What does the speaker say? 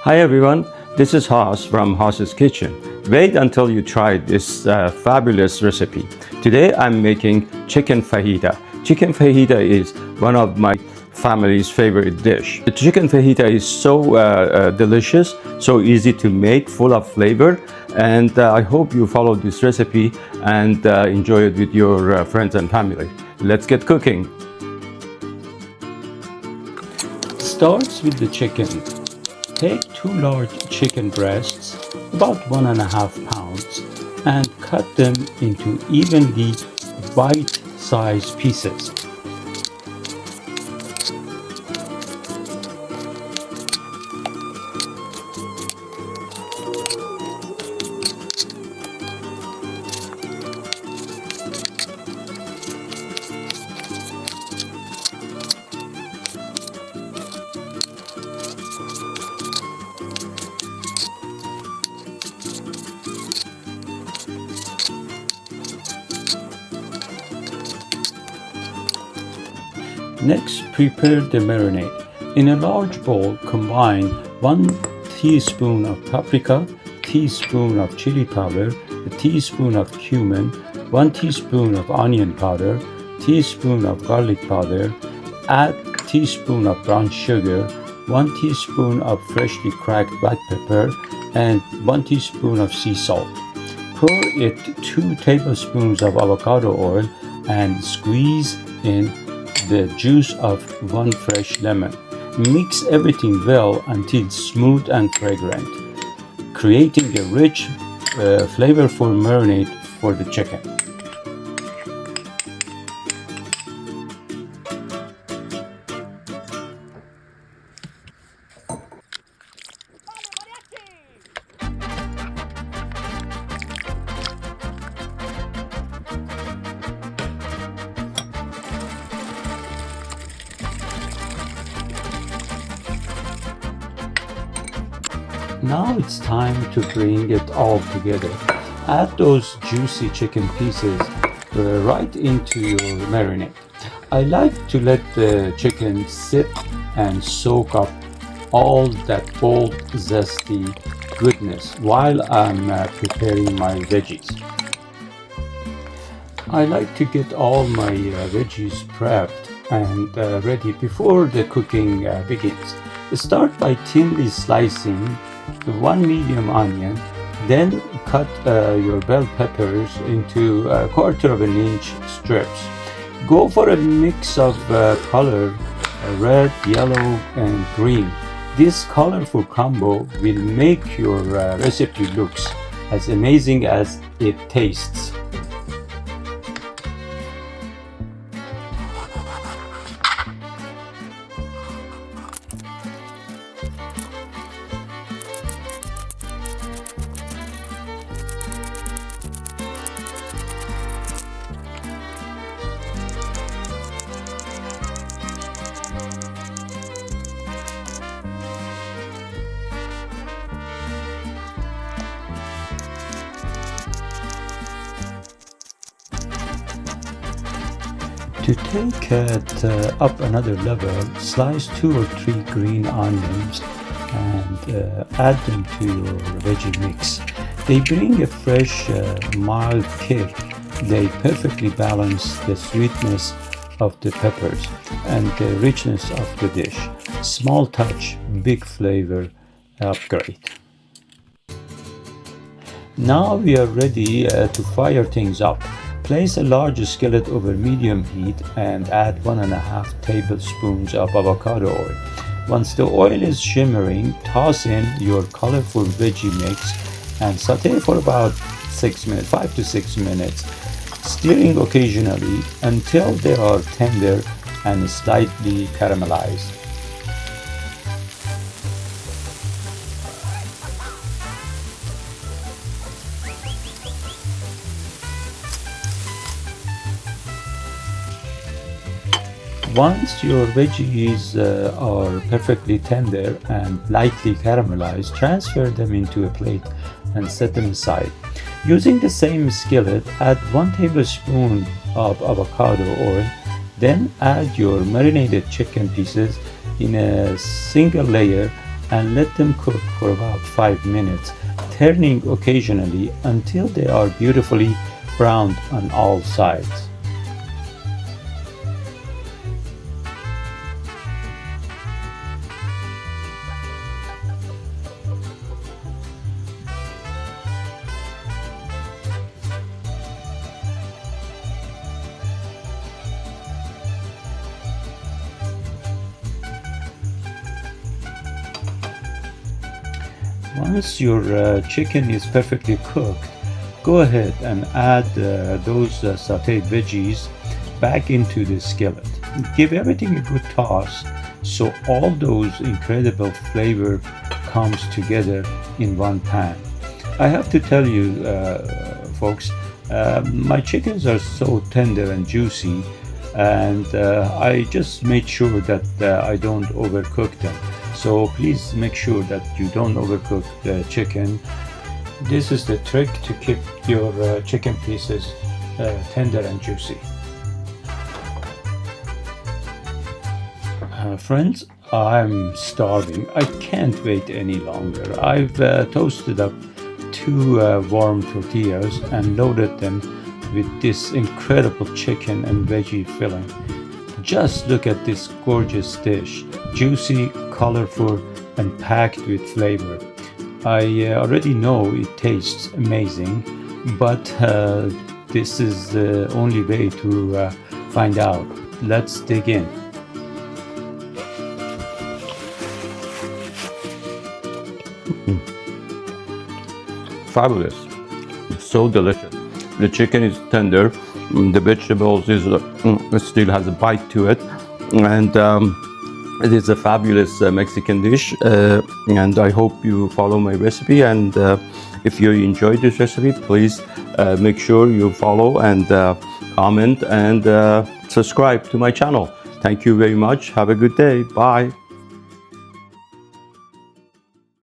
Hi everyone, this is Haas from Haas's Kitchen. Wait until you try this fabulous recipe. Today I'm making chicken fajita. Chicken fajita is one of my family's favorite dish. The chicken fajita is so delicious, so easy to make, full of flavor, and I hope you follow this recipe and enjoy it with your friends and family. Let's get cooking. Starts with the chicken. Take 2 large chicken breasts, about 1.5 pounds, and cut them into evenly bite-sized pieces. Next, prepare the marinade. In a large bowl, combine 1 teaspoon of paprika, teaspoon of chili powder, a teaspoon of cumin, 1 teaspoon of onion powder, teaspoon of garlic powder, add teaspoon of brown sugar, 1 teaspoon of freshly cracked black pepper, and 1 teaspoon of sea salt. Pour it 2 tablespoons of avocado oil and squeeze in the juice of 1 fresh lemon. Mix everything well until smooth and fragrant, creating a rich, flavorful marinade for the chicken. Now it's time to bring it all together. Add those juicy chicken pieces right into your marinade. I like to let the chicken sit and soak up all that bold, zesty goodness while I'm preparing my veggies. I like to get all my veggies prepped and ready before the cooking begins. Start by thinly slicing 1 medium onion, then cut your bell peppers into 1/4 inch strips. Go for a mix of color, red, yellow, and green. This colorful combo will make your recipe looks as amazing as it tastes. To take it up another level, slice 2 or 3 green onions and add them to your veggie mix. They bring a fresh, mild kick. They perfectly balance the sweetness of the peppers and the richness of the dish. Small touch, big flavor upgrade. Now we are ready to fire things up. Place a large skillet over medium heat and add 1.5 tablespoons of avocado oil. Once the oil is shimmering, toss in your colorful veggie mix and saute for about 6 minutes, 5 to 6 minutes, stirring occasionally until they are tender and slightly caramelized. Once your veggies are perfectly tender and lightly caramelized, transfer them into a plate and set them aside. Using the same skillet, add 1 tablespoon of avocado oil, then add your marinated chicken pieces in a single layer and let them cook for about 5 minutes, turning occasionally until they are beautifully browned on all sides. Once your chicken is perfectly cooked, go ahead and add those sautéed veggies back into the skillet. Give everything a good toss so all those incredible flavor comes together in one pan. I have to tell you, folks, my chickens are so tender and juicy, and I just made sure that I don't overcook them. So please make sure that you don't overcook the chicken. This is the trick to keep your chicken pieces tender and juicy. Friends, I'm starving. I can't wait any longer. I've toasted up two warm tortillas and loaded them with this incredible chicken and veggie filling. Just look at this gorgeous dish, juicy, colorful, and packed with flavor. I already know it tastes amazing, but this is the only way to find out. Let's dig in. Fabulous, so delicious. The chicken is tender, the vegetables is still has a bite to it, and it is a fabulous Mexican dish. And I hope you follow my recipe. And if you enjoyed this recipe, please make sure you follow and comment and subscribe to my channel. Thank you very much. Have a good day. Bye.